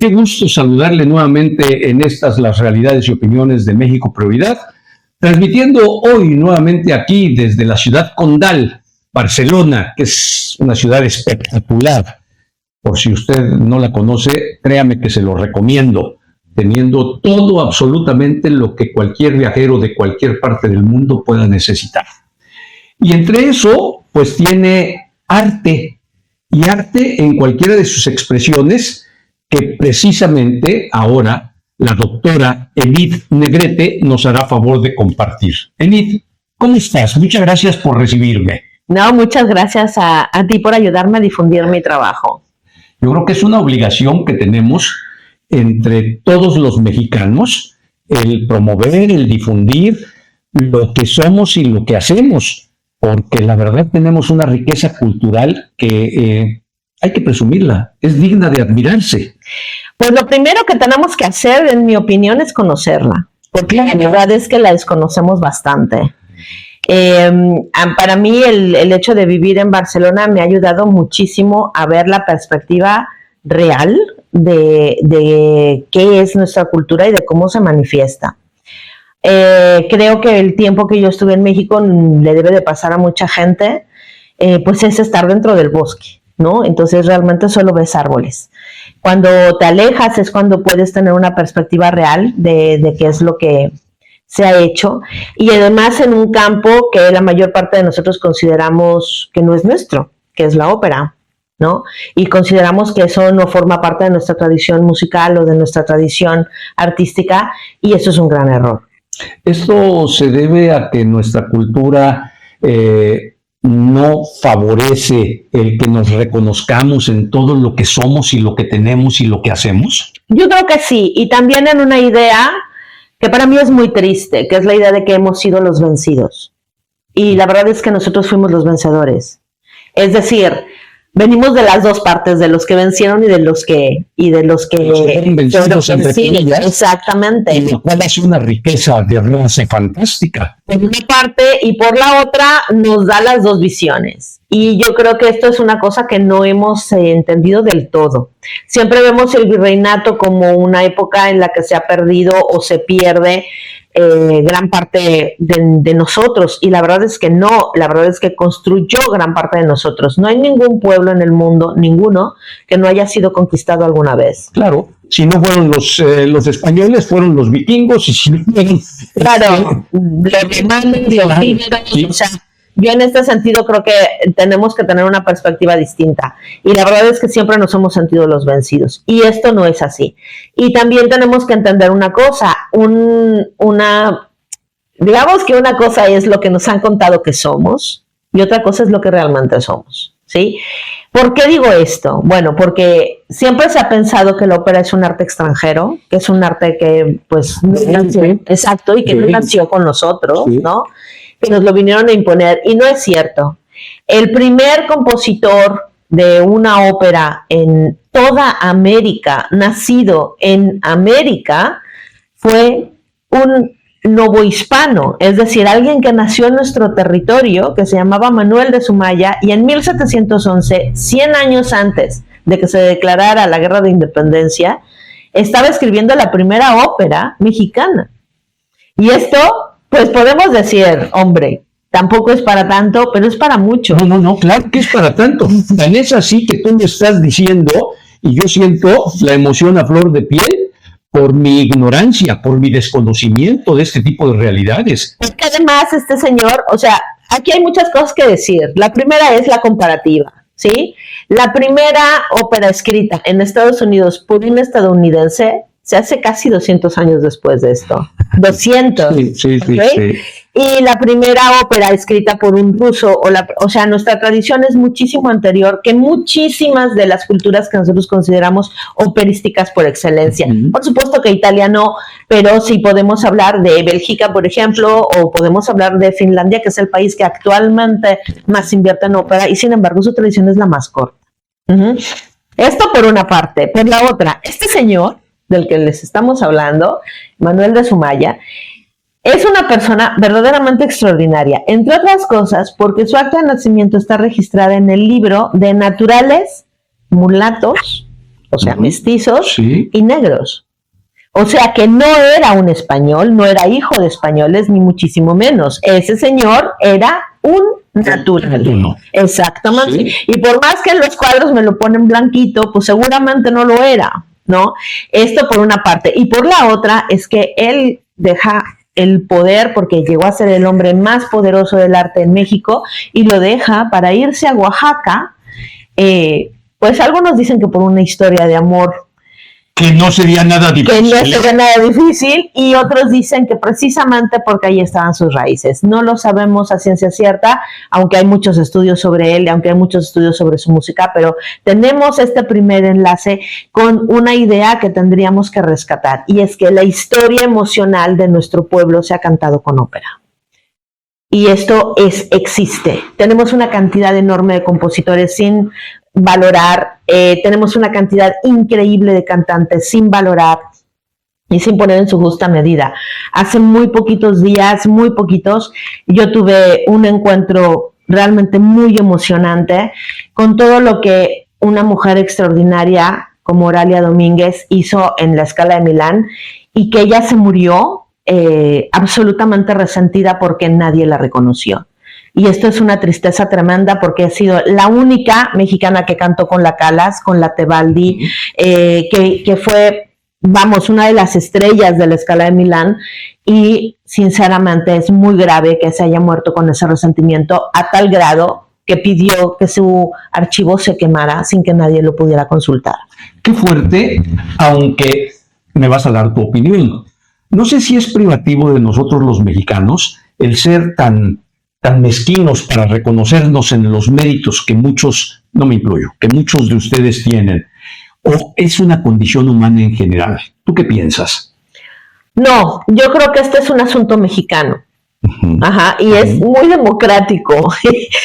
Qué gusto saludarle nuevamente en estas las realidades y opiniones de México Prioridad, transmitiendo hoy nuevamente aquí desde la ciudad condal, Barcelona, que es una ciudad espectacular. Por si usted no la conoce, créame que se lo recomiendo, teniendo todo absolutamente lo que cualquier viajero de cualquier parte del mundo pueda necesitar. Y entre eso, pues tiene arte, y arte en cualquiera de sus expresiones, que precisamente ahora la doctora Enid Negrete nos hará favor de compartir. Enid, ¿cómo estás? Muchas gracias por recibirme. No, muchas gracias a ti por ayudarme a difundir mi trabajo. Yo creo que es una obligación que tenemos entre todos los mexicanos el promover, el difundir lo que somos y lo que hacemos, porque la verdad tenemos una riqueza cultural que hay que presumirla, es digna de admirarse. Pues lo primero que tenemos que hacer, en mi opinión, es conocerla, porque la verdad es que la desconocemos bastante. Para mí el hecho de vivir en Barcelona me ha ayudado muchísimo a ver la perspectiva real de qué es nuestra cultura y de cómo se manifiesta. Creo que el tiempo que yo estuve en México le debe de pasar a mucha gente, pues es estar dentro del bosque, ¿no? Entonces realmente solo ves árboles. Cuando te alejas es cuando puedes tener una perspectiva real de qué es lo que se ha hecho, y además en un campo que la mayor parte de nosotros consideramos que no es nuestro, que es la ópera, ¿no? Y consideramos que eso no forma parte de nuestra tradición musical o de nuestra tradición artística, y eso es un gran error. Esto se debe a que nuestra cultura no favorece el que nos reconozcamos en todo lo que somos y lo que tenemos y lo que hacemos. Yo creo que sí, y también en una idea que para mí es muy triste, que es la idea de que hemos sido los vencidos. Y la verdad es que nosotros fuimos los vencedores. Es decir, venimos de las dos partes, de los que vencieron y de los que fueron vencidos entre ellas. Exactamente. Y lo cual hace una riqueza de raza fantástica. Por una parte, y por la otra nos da las dos visiones. Y yo creo que esto es una cosa que no hemos entendido del todo. Siempre vemos el virreinato como una época en la que se ha perdido o se pierde gran parte de nosotros, y la verdad es que no, la verdad es que construyó gran parte de nosotros. No hay ningún pueblo en el mundo, ninguno, que no haya sido conquistado alguna vez. Claro, si no fueron los españoles, fueron los vikingos, y si no fueron... Claro, los romanos, los íberos, sí. O sea, yo en este sentido creo que tenemos que tener una perspectiva distinta, y la verdad es que siempre nos hemos sentido los vencidos, y esto no es así. Y también tenemos que entender una cosa, digamos que una cosa es lo que nos han contado que somos, y otra cosa es lo que realmente somos, ¿sí? ¿Por qué digo esto? Bueno, porque siempre se ha pensado que la ópera es un arte extranjero, que es un arte que pues no nació, exacto, y que no nació con nosotros, ¿no? Que nos lo vinieron a imponer, y no es cierto. El primer compositor de una ópera en toda América, nacido en América, fue un novohispano, es decir, alguien que nació en nuestro territorio, que se llamaba Manuel de Sumaya, y en 1711, 100 años antes de que se declarara la Guerra de Independencia, estaba escribiendo la primera ópera mexicana. Y esto, pues podemos decir, hombre, tampoco es para tanto, pero es para mucho. No, claro que es para tanto. Tan es así que tú me estás diciendo, y yo siento la emoción a flor de piel por mi ignorancia, por mi desconocimiento de este tipo de realidades. Es que además este señor, o sea, aquí hay muchas cosas que decir. La primera es la comparativa, ¿sí? La primera ópera escrita en Estados Unidos por un estadounidense se hace casi 200 años después de esto. 200. Sí. Y la primera ópera escrita por un ruso, o sea, nuestra tradición es muchísimo anterior que muchísimas de las culturas que nosotros consideramos operísticas por excelencia. Por supuesto que Italia no, pero sí podemos hablar de Bélgica, por ejemplo, o podemos hablar de Finlandia, que es el país que actualmente más invierte en ópera, y sin embargo su tradición es la más corta. Esto por una parte. Por la otra, este señor del que les estamos hablando, Manuel de Sumaya, es una persona verdaderamente extraordinaria, entre otras cosas porque su acta de nacimiento está registrada en el libro de naturales mulatos o sea, mestizos sí, y negros. O sea que no era un español, no era hijo de españoles, ni muchísimo menos. Ese señor era un natural. No. Exactamente. Sí. Y por más que en los cuadros me lo ponen blanquito, pues seguramente no lo era, ¿no? Esto por una parte. Y por la otra es que él deja el poder, porque llegó a ser el hombre más poderoso del arte en México, y lo deja para irse a Oaxaca. Pues algunos dicen que por una historia de amor Que no sería nada difícil. que no sería nada difícil, y otros dicen que precisamente porque ahí estaban sus raíces. No lo sabemos a ciencia cierta, aunque hay muchos estudios sobre él, aunque hay muchos estudios sobre su música, pero tenemos este primer enlace con una idea que tendríamos que rescatar, y es que la historia emocional de nuestro pueblo se ha cantado con ópera. Y esto existe. Tenemos una cantidad enorme de compositores sin valorar, tenemos una cantidad increíble de cantantes sin valorar y sin poner en su justa medida. Hace muy poquitos días, yo tuve un encuentro realmente muy emocionante con todo lo que una mujer extraordinaria como Oralia Domínguez hizo en la Scala de Milán, y que ella se murió absolutamente resentida porque nadie la reconoció. Y esto es una tristeza tremenda, porque ha sido la única mexicana que cantó con la Calas, con la Tebaldi, que fue, vamos, una de las estrellas de la Scala de Milán, y sinceramente es muy grave que se haya muerto con ese resentimiento, a tal grado que pidió que su archivo se quemara sin que nadie lo pudiera consultar. Qué fuerte, aunque me vas a dar tu opinión. No sé si es privativo de nosotros los mexicanos el ser tan mezquinos para reconocernos en los méritos que muchos, no me incluyo, que muchos de ustedes tienen, o es una condición humana en general. ¿Tú qué piensas? No, yo creo que este es un asunto mexicano. Ajá, y es muy democrático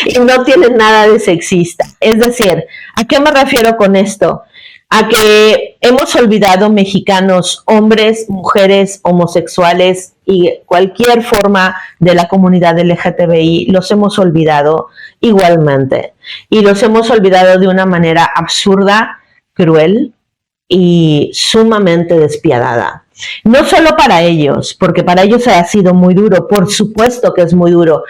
y no tiene nada de sexista. Es decir, ¿a qué me refiero con esto? A que hemos olvidado, mexicanos, hombres, mujeres, homosexuales y cualquier forma de la comunidad LGTBI, los hemos olvidado igualmente. Y los hemos olvidado de una manera absurda, cruel y sumamente despiadada. No solo para ellos, porque para ellos ha sido muy duro, por supuesto que es muy duro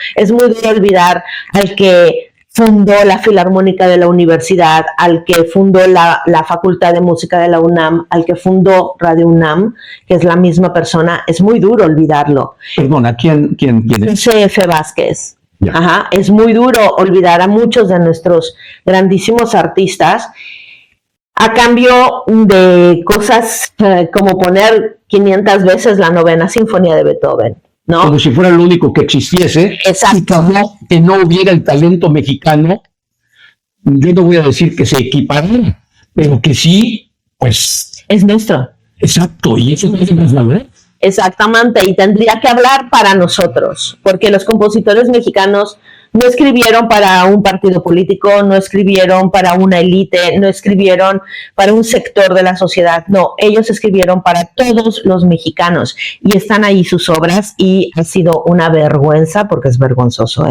olvidar al que fundó la Filarmónica de la Universidad, al que fundó la Facultad de Música de la UNAM, al que fundó Radio UNAM, que es la misma persona. Es muy duro olvidarlo. Perdona, ¿quién es? C.F. Vázquez. Ajá, es muy duro olvidar a muchos de nuestros grandísimos artistas a cambio de cosas como poner 500 veces la 9ª Sinfonía de Beethoven, ¿no? Como si fuera lo único que existiese. Exacto. Y que no hubiera el talento mexicano. Yo no voy a decir que se equiparara, pero que sí, pues... Es nuestro. Exacto, y eso es más verdad. Exactamente, y tendría que hablar para nosotros, porque los compositores mexicanos no escribieron para un partido político, no escribieron para una élite, no escribieron para un sector de la sociedad, no, ellos escribieron para todos los mexicanos, y están ahí sus obras, y ha sido una vergüenza, porque es vergonzoso,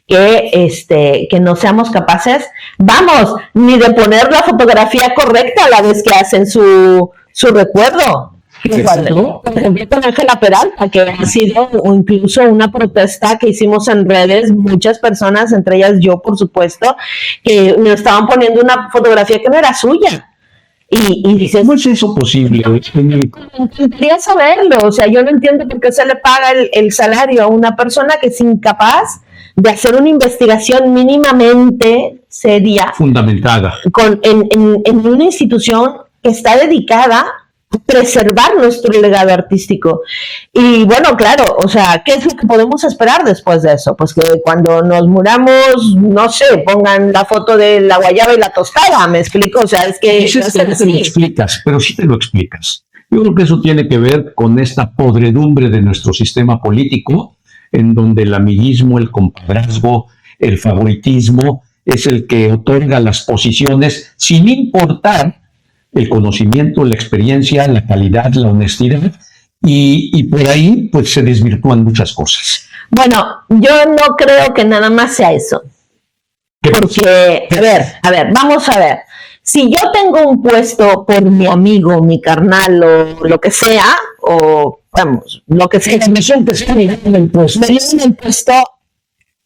que no seamos capaces, vamos, ni de poner la fotografía correcta a la vez que hacen su recuerdo. Por ejemplo, con Ángela Peralta, que ha sido incluso una protesta que hicimos en redes, muchas personas, entre ellas yo, por supuesto, que me estaban poniendo una fotografía que no era suya. Y dices, ¿cómo es eso posible? Quería saberlo, o sea, yo no entiendo por qué se le paga el salario a una persona que es incapaz de hacer una investigación mínimamente seria, fundamentada, en una institución que está dedicada preservar nuestro legado artístico. Y bueno, claro, o sea, ¿qué es lo que podemos esperar después de eso? Pues que cuando nos muramos, no sé, pongan la foto de la guayaba y la tostada, ¿me explico? O sea, es que... No te lo explicas, pero sí te lo explicas. Yo creo que eso tiene que ver con esta podredumbre de nuestro sistema político, en donde el amiguismo, el compadrazgo, el favoritismo es el que otorga las posiciones sin importar el conocimiento, la experiencia, la calidad, la honestidad, y por ahí pues se desvirtúan muchas cosas. Bueno, yo no creo que nada más sea eso. Porque, a ver, vamos a ver. si yo tengo un puesto por mi amigo, mi carnal o lo que sea, o vamos, lo que sea, me dieron el puesto,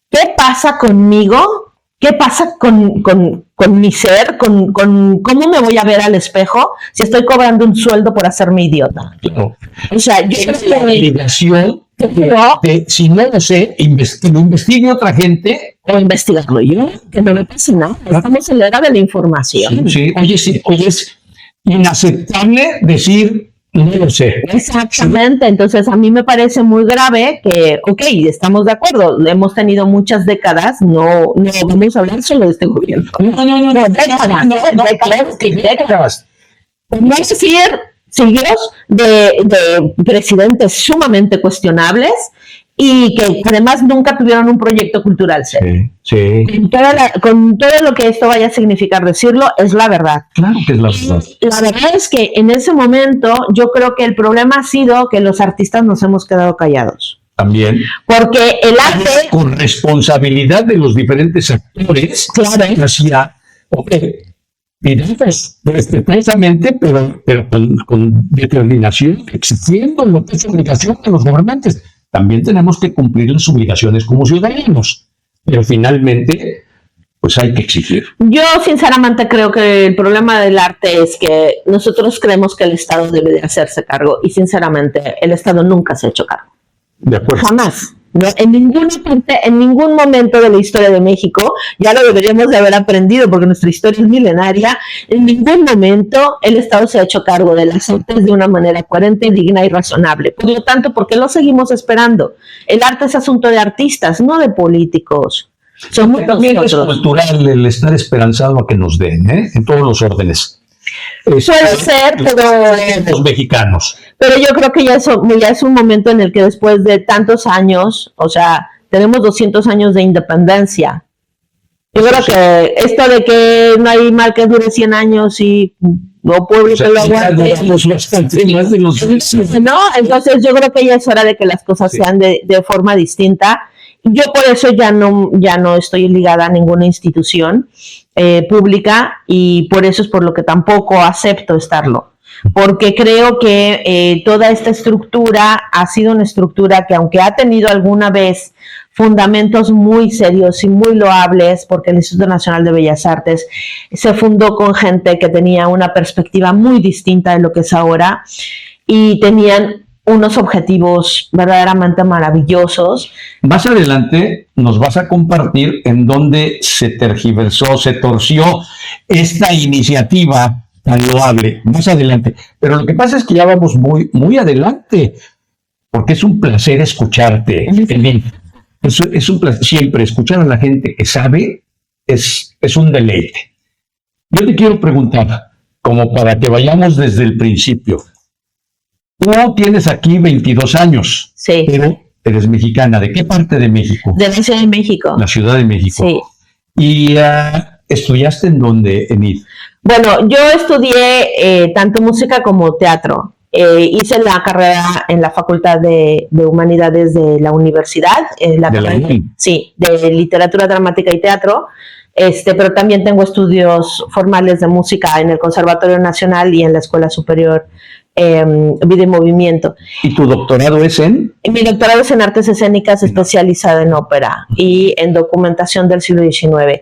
¿qué pasa conmigo? ¿Qué pasa con mi ser? ¿Con cómo me voy a ver al espejo si estoy cobrando un sueldo por hacerme idiota? Claro. O sea, yo creo Es la obligación de, si no lo sé, que lo investigue otra gente. o investigarlo yo, que no me pase nada. Estamos en la era de la información. Sí. Oye, es inaceptable decir, no lo sé. Exactamente, entonces a mí me parece muy grave que, ok, estamos de acuerdo, hemos tenido muchas décadas, no vamos a hablar solo de este gobierno. No, décadas. Vamos a decir siglos de presidentes sumamente cuestionables y que además nunca tuvieron un proyecto cultural serio. Sí. Con todo lo que esto vaya a significar decirlo, es la verdad. Claro que es la verdad. La verdad es que en ese momento yo creo que el problema ha sido que los artistas nos hemos quedado callados. También. Porque el arte... Con responsabilidad de los diferentes actores. Claro. Hacia, respetuosamente, pero con determinación, exigiendo lo que es obligación de los gobernantes. También tenemos que cumplir las obligaciones como ciudadanos, pero finalmente, pues hay que exigir. Yo sinceramente creo que el problema del arte es que nosotros creemos que el Estado debe de hacerse cargo y sinceramente el Estado nunca se ha hecho cargo. De acuerdo. Jamás. No, en ninguna parte, en ningún momento de la historia de México, ya lo deberíamos de haber aprendido porque nuestra historia es milenaria, en ningún momento el Estado se ha hecho cargo de las artes de una manera coherente, digna y razonable. Por lo tanto, ¿por qué lo seguimos esperando? El arte es asunto de artistas, no de políticos. Somos también nosotros. es cultural el estar esperanzado a que nos den, en todos los órdenes. Puede ser, pero los mexicanos. Pero yo creo que ya es un momento en el que después de tantos años, o sea, tenemos 200 años de independencia. Yo creo que esto de que no hay mal que dure 100 años y no pueblo que lo aguante. No, entonces yo creo que ya es hora de que las cosas sean de forma distinta. Yo por eso ya no estoy ligada a ninguna institución pública y por eso es por lo que tampoco acepto estarlo. Porque creo que toda esta estructura ha sido una estructura que aunque ha tenido alguna vez fundamentos muy serios y muy loables, porque el Instituto Nacional de Bellas Artes se fundó con gente que tenía una perspectiva muy distinta de lo que es ahora y tenían unos objetivos verdaderamente maravillosos. Más adelante nos vas a compartir en dónde se tergiversó, se torció esta iniciativa tan loable. Más adelante. Pero lo que pasa es que ya vamos muy, muy adelante, porque es un placer escucharte. Es un placer siempre escuchar a la gente que sabe, es un deleite. Yo te quiero preguntar, como para que vayamos desde el principio. Tú tienes aquí 22 años, sí, pero eres mexicana. ¿De qué parte de México? De la Ciudad de México. La Ciudad de México. Sí. ¿Y estudiaste en dónde, Enid? Bueno, yo estudié tanto música como teatro. Hice la carrera en la Facultad de Humanidades de la universidad. Sí, de literatura dramática y teatro. Pero también tengo estudios formales de música en el Conservatorio Nacional y en la Escuela Superior Vida y Movimiento. ¿Y tu doctorado es en? Mi doctorado es en artes escénicas, especializada en ópera y en documentación del siglo XIX.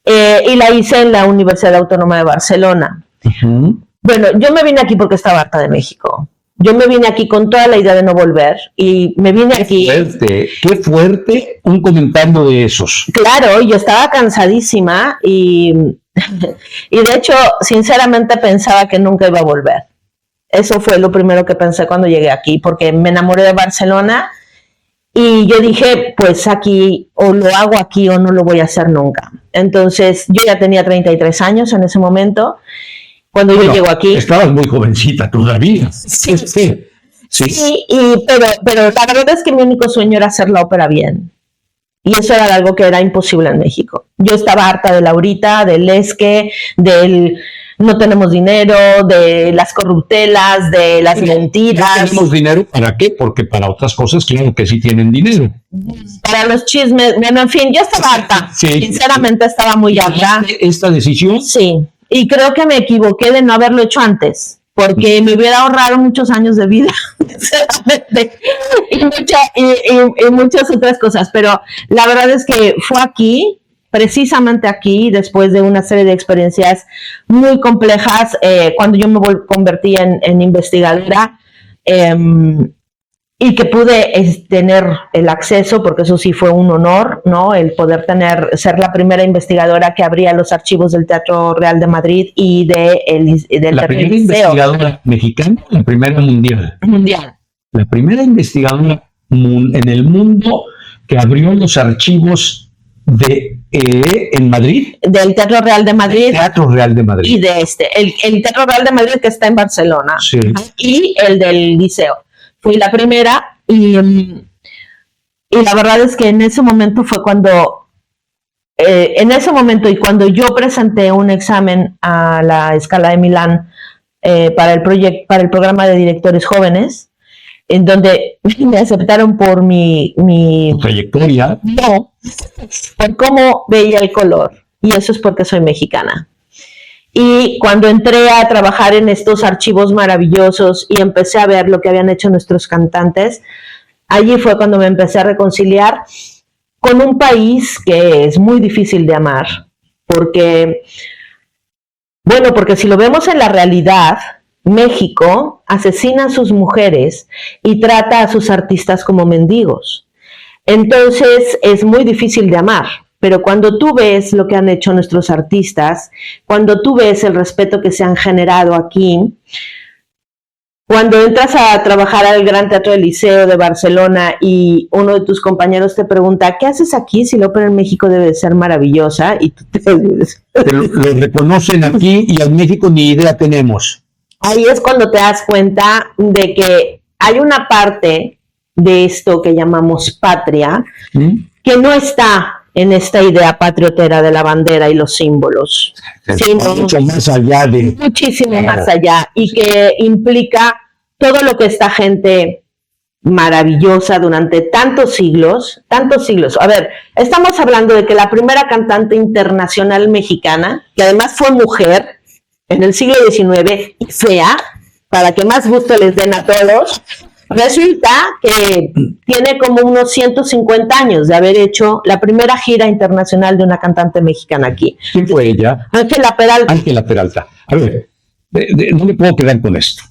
Y la hice en la Universidad Autónoma de Barcelona. Uh-huh. Bueno, yo me vine aquí porque estaba harta de México. Yo me vine aquí con toda la idea de no volver y me vine aquí... Qué fuerte un comentario de esos. Claro, yo estaba cansadísima y de hecho, sinceramente pensaba que nunca iba a volver. Eso fue lo primero que pensé cuando llegué aquí, porque me enamoré de Barcelona y yo dije, pues aquí o lo hago aquí o no lo voy a hacer nunca. Entonces, yo ya tenía 33 años en ese momento. Cuando yo llego aquí... Estabas muy jovencita todavía. Sí, pero la verdad es que mi único sueño era hacer la ópera bien. Y eso era algo que era imposible en México. Yo estaba harta de Laurita, del Esque, del no tenemos dinero, de las corruptelas, de las mentiras. ¿No tenemos dinero para qué? Porque para otras cosas, claro que sí tienen dinero. Para los chismes, bueno, en fin, yo estaba harta. Sí. Sinceramente estaba muy harta. ¿Esta decisión? Sí. Y creo que me equivoqué de no haberlo hecho antes, porque me hubiera ahorrado muchos años de vida, sinceramente, y muchas otras cosas. Pero la verdad es que fue aquí, precisamente aquí, después de una serie de experiencias muy complejas, cuando yo me convertí en investigadora, y que pude tener el acceso, porque eso sí fue un honor, ¿no? El poder ser la primera investigadora que abría los archivos del Teatro Real de Madrid y del La primera investigadora mexicana, la primera mundial. La primera investigadora en el mundo que abrió los archivos en Madrid. Del Teatro Real de Madrid. Teatro Real de Madrid. Y de el Teatro Real de Madrid que está en Barcelona. Sí. Y el del Liceo. Fui la primera y la verdad es que en ese momento fue cuando, y cuando yo presenté un examen a la Scala de Milán para el programa de directores jóvenes, en donde me aceptaron por mi trayectoria. No, por cómo veía el color, y eso es porque soy mexicana. Y cuando entré a trabajar en estos archivos maravillosos y empecé a ver lo que habían hecho nuestros cantantes, allí fue cuando me empecé a reconciliar con un país que es muy difícil de amar, porque si lo vemos en la realidad, México asesina a sus mujeres y trata a sus artistas como mendigos. Entonces es muy difícil de amar. Pero cuando tú ves lo que han hecho nuestros artistas, cuando tú ves el respeto que se han generado aquí, cuando entras a trabajar al Gran Teatro del Liceo de Barcelona y uno de tus compañeros te pregunta, ¿qué haces aquí si la ópera en México debe de ser maravillosa? Y tú lo reconocen aquí y en México ni idea tenemos. Ahí es cuando te das cuenta de que hay una parte de esto que llamamos patria que no está en esta idea patriotera de la bandera y los símbolos. Mucho más allá de... Muchísimo más allá, y que implica todo lo que esta gente maravillosa durante tantos siglos. A ver, estamos hablando de que la primera cantante internacional mexicana, que además fue mujer en el siglo XIX y fea, para que más gusto les den a todos, resulta que tiene como unos 150 años de haber hecho la primera gira internacional de una cantante mexicana aquí. ¿Quién fue ella? Ángela Peralta. Ángela Peralta. A ver, no me puedo quedar con esto.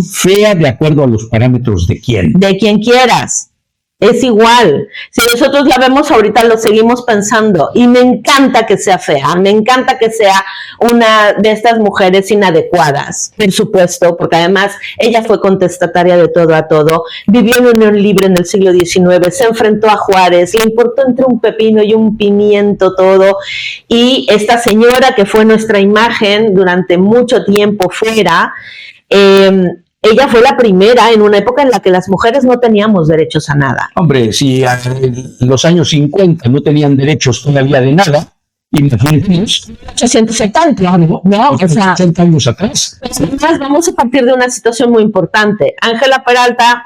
Fea de acuerdo a los parámetros de quién. De quien quieras. Es igual. Si nosotros la vemos ahorita, lo seguimos pensando. Y me encanta que sea fea. Me encanta que sea una de estas mujeres inadecuadas, por supuesto, porque además ella fue contestataria de todo a todo. Vivió en unión libre en el siglo XIX. Se enfrentó a Juárez. Le importó entre un pepino y un pimiento todo. Y esta señora que fue nuestra imagen durante mucho tiempo fuera, ella fue la primera en una época en la que las mujeres no teníamos derechos a nada. Hombre, si en los años 50 no tenían derechos todavía de nada, imagínate. 870, ¿no? O sea, 80 años atrás. Además, vamos a partir de una situación muy importante. Ángela Peralta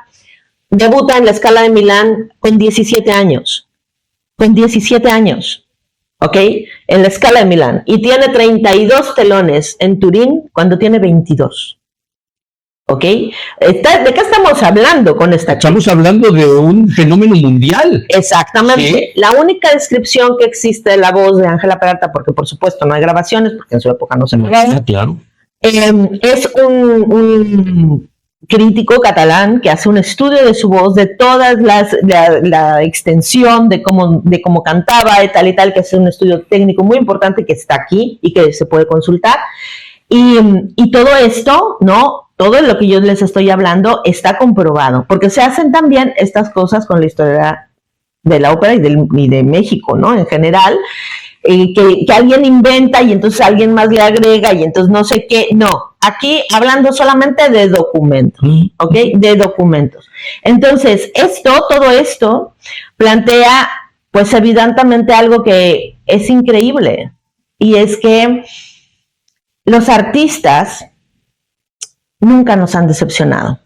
debuta en la Scala de Milán con 17 años. Con 17 años. ¿Ok? En la Scala de Milán. Y tiene 32 telones en Turín cuando tiene 22. ¿Ok? ¿De qué estamos hablando con esta chica? Estamos hablando de un fenómeno mundial. Exactamente. ¿Sí? La única descripción que existe de la voz de Ángela Peralta, porque por supuesto no hay grabaciones, porque en su época no se grababa, claro. Es un crítico catalán que hace un estudio de su voz, de todas la extensión de cómo cantaba y tal, que es un estudio técnico muy importante que está aquí y que se puede consultar. Y todo esto, ¿no? Todo lo que yo les estoy hablando está comprobado, porque se hacen también estas cosas con la historia de la ópera y de México, ¿no? En general, que alguien inventa y entonces alguien más le agrega y entonces no sé qué. No, aquí hablando solamente de documentos, ¿ok? De documentos. Entonces, todo esto plantea, pues evidentemente algo que es increíble, y es que los artistas nunca nos han decepcionado.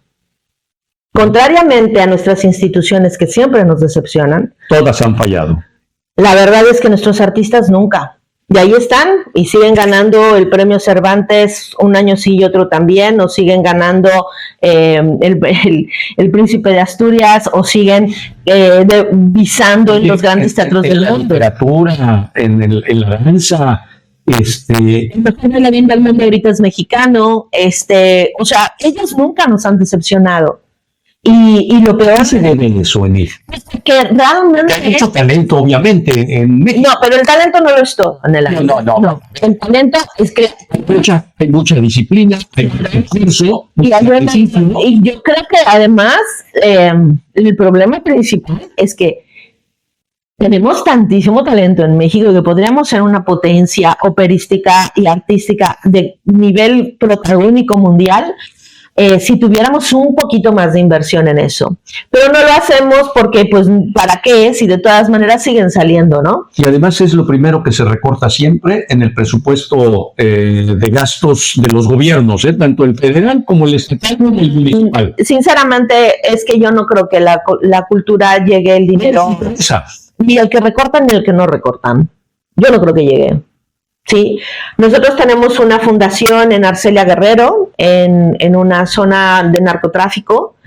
Contrariamente a nuestras instituciones que siempre nos decepcionan, todas han fallado. La verdad es que nuestros artistas nunca Y ahí están, y siguen ganando el premio Cervantes un año sí y otro también, o siguen ganando el Príncipe de Asturias, o siguen visando en los grandes teatros del mundo. En la literatura, en la danza. El mejor bailarín del mundo ahorita es mexicano. O sea, ellos nunca nos han decepcionado. Y lo peor ¿Qué se debe eso, Enid? que realmente Hay mucho talento, obviamente, en México. no, pero el talento no lo es todo en el arte. No. El talento es que Hay mucha disciplina, hay mucho recurso. y yo creo que además el problema principal es que tenemos tantísimo talento en México que podríamos ser una potencia operística y artística de nivel protagónico mundial si tuviéramos un poquito más de inversión en eso. Pero no lo hacemos porque, pues, ¿para qué? Si de todas maneras siguen saliendo, ¿no? Y además es lo primero que se recorta siempre en el presupuesto de gastos de los gobiernos, tanto el federal como el estatal como el municipal. Sinceramente, es que yo no creo que la cultura llegue el dinero. Ni el que recortan ni el que no recortan. Yo no creo que llegue. Sí, nosotros tenemos una fundación en Arcelia Guerrero, en una zona de narcotráfico,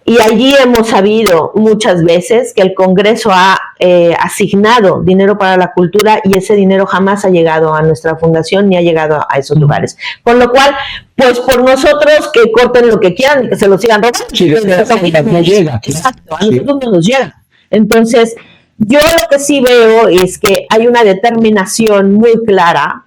y allí hemos sabido muchas veces que el Congreso ha asignado dinero para la cultura y ese dinero jamás ha llegado a nuestra fundación ni ha llegado a esos lugares. Con lo cual, pues por nosotros que corten lo que quieran y que se lo sigan robando. Sí, no llega. Exacto, a nosotros no nos llega. Entonces, yo lo que sí veo es que hay una determinación muy clara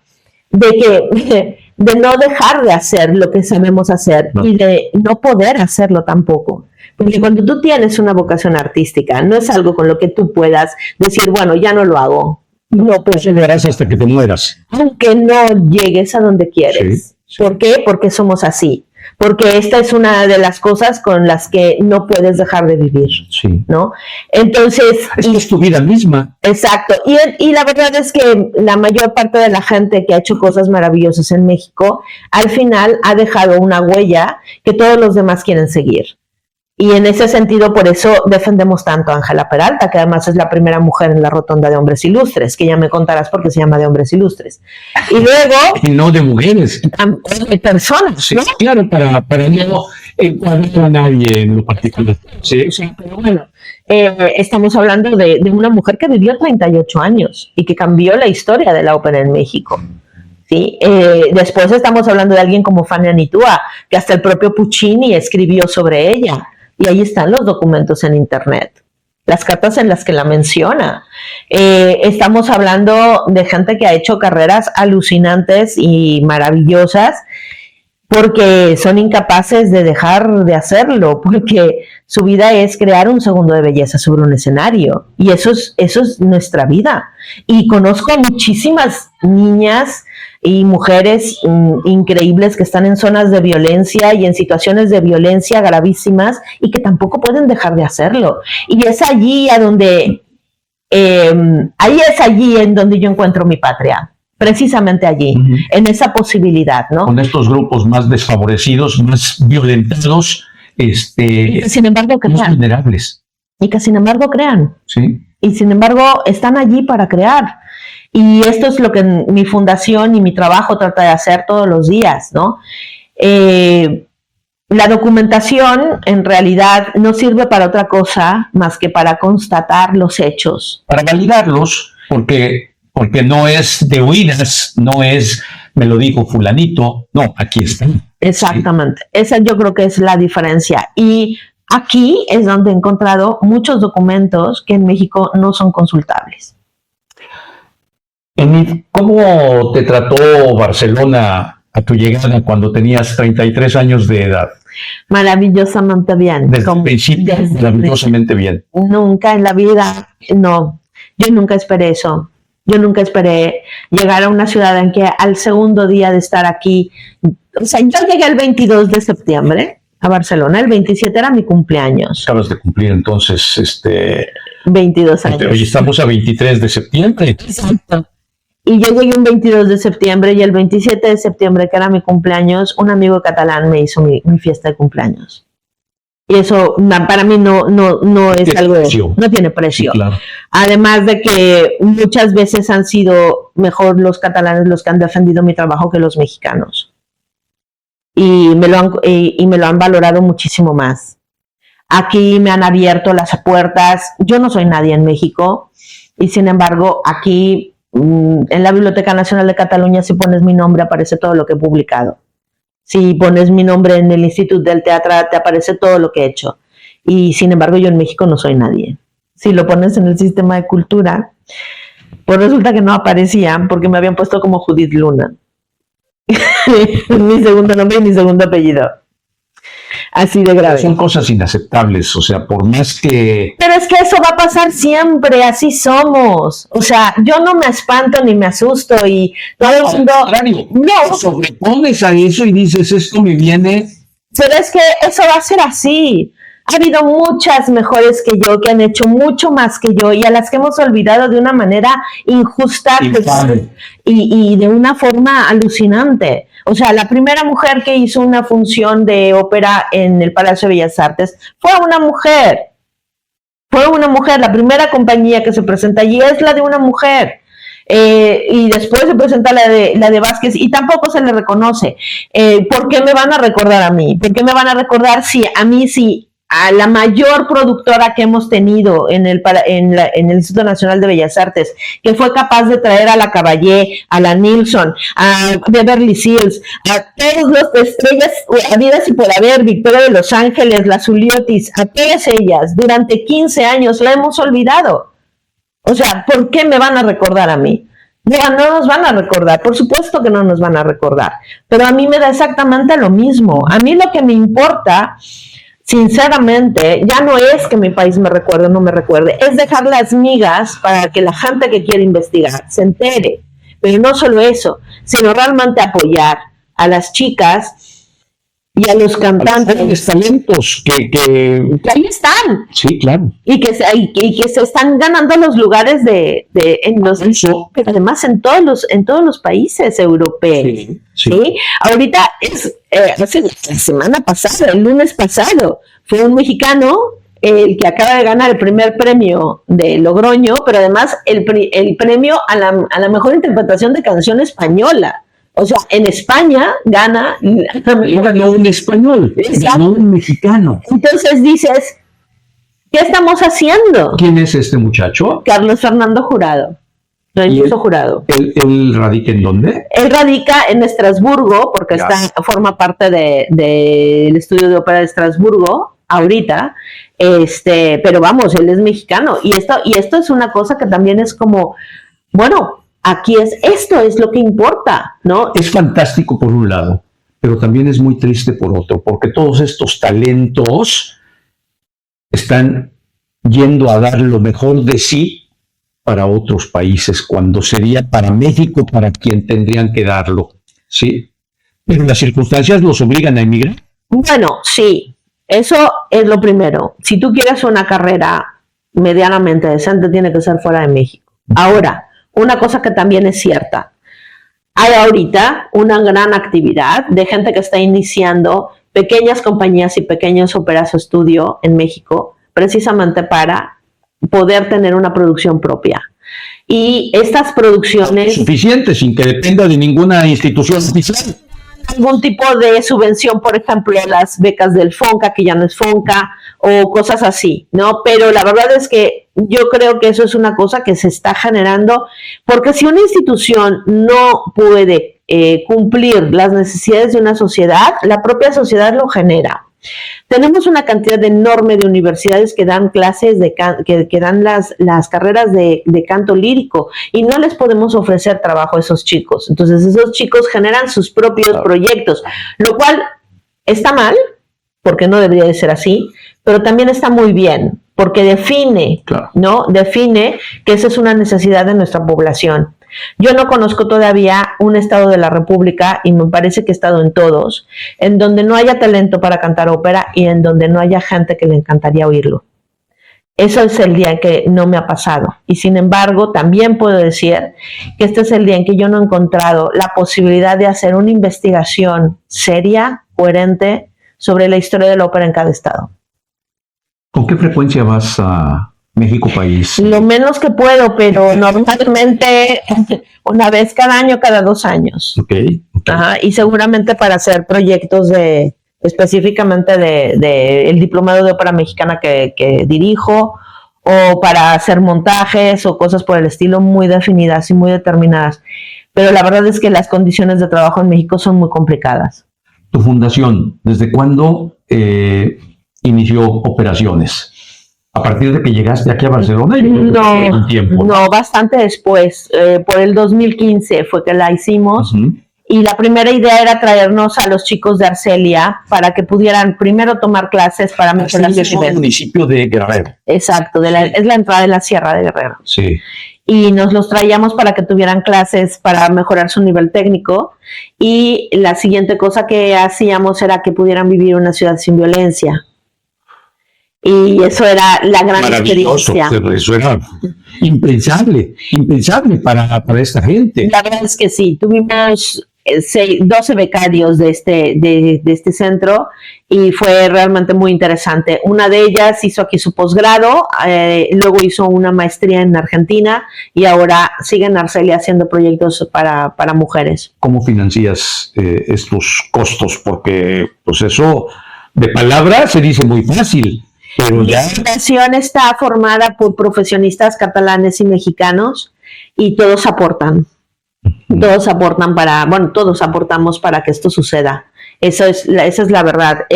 de no dejar de hacer lo que sabemos hacer y de no poder hacerlo tampoco. Porque cuando tú tienes una vocación artística, no es algo con lo que tú puedas decir, bueno, ya no lo hago. No, pues eso lo harás hasta que te mueras. Aunque no llegues a donde quieres. Sí. ¿Por qué? Porque somos así. Porque esta es una de las cosas con las que no puedes dejar de vivir, sí. ¿no? Entonces... Es tu vida misma. Exacto. Y la verdad es que la mayor parte de la gente que ha hecho cosas maravillosas en México, al final ha dejado una huella que todos los demás quieren seguir. Y en ese sentido, por eso defendemos tanto a Ángela Peralta, que además es la primera mujer en la rotonda de hombres ilustres, que ya me contarás por qué se llama de hombres ilustres. Y luego... Y no de mujeres. De personas, sí, ¿no? Claro, para no encuadrar a nadie en lo particular. Sí, sí, pero bueno, estamos hablando de una mujer que vivió 38 años y que cambió la historia de la ópera en México. ¿Sí? Después estamos hablando de alguien como Fania Nitua, que hasta el propio Puccini escribió sobre ella. Y ahí están los documentos en internet, las cartas en las que la menciona. Estamos hablando de gente que ha hecho carreras alucinantes y maravillosas porque son incapaces de dejar de hacerlo, porque su vida es crear un segundo de belleza sobre un escenario. Y eso es nuestra vida. Y conozco a muchísimas niñas y mujeres increíbles que están en zonas de violencia y en situaciones de violencia gravísimas y que tampoco pueden dejar de hacerlo. Y es allí en donde yo encuentro mi patria, precisamente allí, en esa posibilidad, ¿no? Con estos grupos más desfavorecidos, más violentados, y que sin embargo crean. Más vulnerables. Y que sin embargo crean. Sí. Y sin embargo están allí para crear. Y esto es lo que mi fundación y mi trabajo trata de hacer todos los días, ¿no? La documentación en realidad no sirve para otra cosa más que para constatar los hechos. Para validarlos, porque no es de oídas, no es me lo dijo fulanito, no, aquí está. Exactamente, sí. Esa yo creo que es la diferencia. Y aquí es donde he encontrado muchos documentos que en México no son consultables. Enid, ¿cómo te trató Barcelona a tu llegada cuando tenías 33 años de edad? Maravillosamente bien. Desde el principio, maravillosamente bien. Nunca en la vida, no. Yo nunca esperé eso. Yo nunca esperé llegar a una ciudad en que al segundo día de estar aquí, o sea, yo llegué el 22 de septiembre a Barcelona, el 27 era mi cumpleaños. Acabas de cumplir entonces 22 años. Hoy estamos a 23 de septiembre. Exacto. Y yo llegué un 22 de septiembre y el 27 de septiembre, que era mi cumpleaños, un amigo catalán me hizo mi fiesta de cumpleaños. Y eso para mí no es algo, no tiene precio. Sí, claro. Además de que muchas veces han sido mejor los catalanes los que han defendido mi trabajo que los mexicanos. Y me lo han valorado muchísimo más. Aquí me han abierto las puertas. Yo no soy nadie en México y sin embargo aquí en la Biblioteca Nacional de Cataluña, si pones mi nombre aparece todo lo que he publicado. Si pones mi nombre en el Institut del Teatre te aparece todo lo que he hecho. Y sin embargo yo en México no soy nadie. Si lo pones en el sistema de cultura, pues resulta que no aparecía porque me habían puesto como Judith Luna. Mi segundo nombre y mi segundo apellido. Así de grave. Son cosas inaceptables, o sea, por más que... Pero es que eso va a pasar siempre, así somos. O sea, yo no me espanto ni me asusto y todo el mundo... No, sobrepones a eso y dices, esto me viene... Pero es que eso va a ser así. Ha habido muchas mejores que yo, que han hecho mucho más que yo y a las que hemos olvidado de una manera injusta y de una forma alucinante. O sea, la primera mujer que hizo una función de ópera en el Palacio de Bellas Artes fue una mujer. Fue una mujer. La primera compañía que se presenta allí es la de una mujer. Y después se presenta la de Vázquez y tampoco se le reconoce. ¿Por qué me van a recordar a mí? ¿Por qué me van a recordar si a mí sí? A la mayor productora que hemos tenido en el Instituto Nacional de Bellas Artes, que fue capaz de traer a la Caballé, a la Nilsson, a Beverly Hills, a todas las estrellas habidas y por haber, Victoria de Los Ángeles, la Zuliotis, a todas ellas, durante 15 años la hemos olvidado. O sea, ¿por qué me van a recordar a mí? No nos van a recordar, por supuesto que no nos van a recordar, pero a mí me da exactamente lo mismo. A mí lo que me importa, sinceramente, ya no es que mi país me recuerde o no me recuerde, es dejar las migas para que la gente que quiere investigar se entere. Pero no solo eso, sino realmente apoyar a las chicas y a los cantantes. Hay talentos que ahí están. Sí, claro. Y que se están ganando los lugares pero además en todos los países europeos. Sí, sí. ¿Sí? Ahorita hace la semana pasada, el lunes pasado, fue un mexicano el que acaba de ganar el primer premio de Logroño, pero además el premio a la mejor interpretación de canción española. O sea, en España ganó un español, ganó un mexicano. Entonces dices, ¿qué estamos haciendo? ¿Quién es este muchacho? Carlos Fernando Jurado. Jurado. ¿Él radica en dónde? Él radica en Estrasburgo, porque forma parte del estudio de ópera de Estrasburgo, ahorita. Pero vamos, él es mexicano. Y esto es una cosa que también es como, bueno, esto es lo que importa, ¿no? Es fantástico por un lado, pero también es muy triste por otro, porque todos estos talentos están yendo a dar lo mejor de sí para otros países, cuando sería para México para quien tendrían que darlo, ¿sí? Pero las circunstancias los obligan a emigrar. Bueno, sí, eso es lo primero. Si tú quieres una carrera medianamente decente, tiene que ser fuera de México. Ahora, una cosa que también es cierta, hay ahorita una gran actividad de gente que está iniciando pequeñas compañías y pequeños óperas estudio en México, precisamente para poder tener una producción propia. Y estas producciones... Suficiente, sin que dependa de ninguna institución oficial. Algún tipo de subvención, por ejemplo, las becas del FONCA, que ya no es FONCA, o cosas así, ¿no? Pero la verdad es que yo creo que eso es una cosa que se está generando, porque si una institución no puede cumplir las necesidades de una sociedad, la propia sociedad lo genera. Tenemos una cantidad enorme de universidades que dan clases que dan las carreras de canto lírico y no les podemos ofrecer trabajo a esos chicos. Entonces esos chicos generan sus propios proyectos, lo cual está mal, porque no debería de ser así, pero también está muy bien, porque define que esa es una necesidad de nuestra población. Yo no conozco todavía un estado de la República, y me parece que he estado en todos, en donde no haya talento para cantar ópera y en donde no haya gente que le encantaría oírlo. Eso es el día en que no me ha pasado. Y sin embargo, también puedo decir que este es el día en que yo no he encontrado la posibilidad de hacer una investigación seria, coherente, sobre la historia de la ópera en cada estado. ¿Con qué frecuencia vas a México país? Lo menos que puedo, pero normalmente una vez cada año, cada 2 años. Okay. Ajá, y seguramente para hacer proyectos específicamente de el diplomado de ópera mexicana que dirijo, o para hacer montajes o cosas por el estilo muy definidas y muy determinadas. Pero la verdad es que las condiciones de trabajo en México son muy complicadas. Tu fundación, ¿desde cuándo inició operaciones? ¿A partir de que llegaste aquí a Barcelona? No, bastante después. Por el 2015 fue que la hicimos. Uh-huh. Y la primera idea era traernos a los chicos de Arcelia para que pudieran primero tomar clases para mejorar su nivel. Es el municipio de Guerrero. Exacto, es la entrada de la Sierra de Guerrero. Sí. Y nos los traíamos para que tuvieran clases para mejorar su nivel técnico. Y la siguiente cosa que hacíamos era que pudieran vivir en una ciudad sin violencia. Y eso era la gran experiencia. Eso era impensable para esta gente. La verdad es que sí, tuvimos 12 becarios de este centro y fue realmente muy interesante. Una de ellas hizo aquí su posgrado, luego hizo una maestría en Argentina y ahora sigue en Arcelia haciendo proyectos para mujeres. ¿Cómo financias estos costos? Porque pues eso de palabra se dice muy fácil. Pero ya... La fundación está formada por profesionistas catalanes y mexicanos y todos aportan. Todos aportamos para que esto suceda. Esa es la verdad.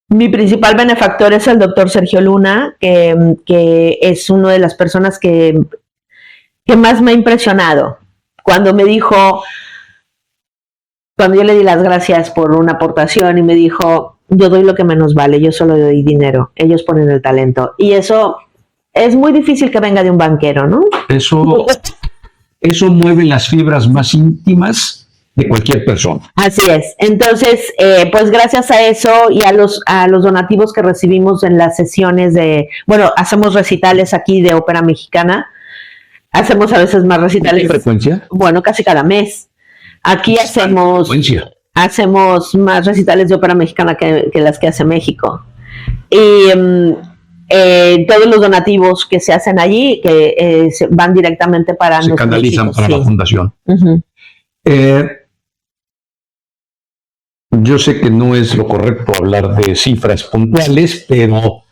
Mi principal benefactor es el doctor Sergio Luna, que es una de las personas que más me ha impresionado. Cuando yo le di las gracias por una aportación y me dijo, yo doy lo que menos vale, yo solo doy dinero, ellos ponen el talento. Y eso es muy difícil que venga de un banquero, ¿no? Eso mueve las fibras más íntimas de cualquier persona. Así es. Entonces, pues gracias a eso y a los donativos que recibimos en las sesiones hacemos recitales aquí de ópera mexicana. Hacemos a veces más recitales. ¿Qué frecuencia? Bueno, casi cada mes. Aquí hacemos más recitales de ópera mexicana que las que hace México. Y todos los donativos que se hacen allí que van directamente para se canalizan para la fundación. Uh-huh. Yo sé que no es lo correcto hablar de cifras puntuales, pero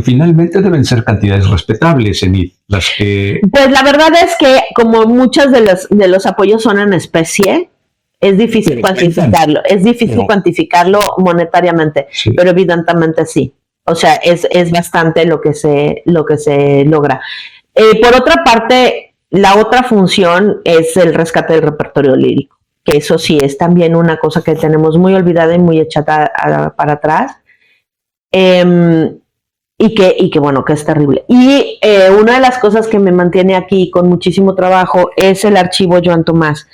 finalmente deben ser cantidades respetables, Enid, las que... Pues la verdad es que como muchos de los apoyos son en especie, es difícil cuantificarlo. Es difícil cuantificarlo monetariamente, sí. Pero evidentemente sí. O sea, es bastante lo que se logra. Por otra parte, la otra función es el rescate del repertorio lírico, que eso sí es también una cosa que tenemos muy olvidada y muy echada para atrás. Y que bueno, que es terrible. Y una de las cosas que me mantiene aquí con muchísimo trabajo es el archivo Joan Tomàs.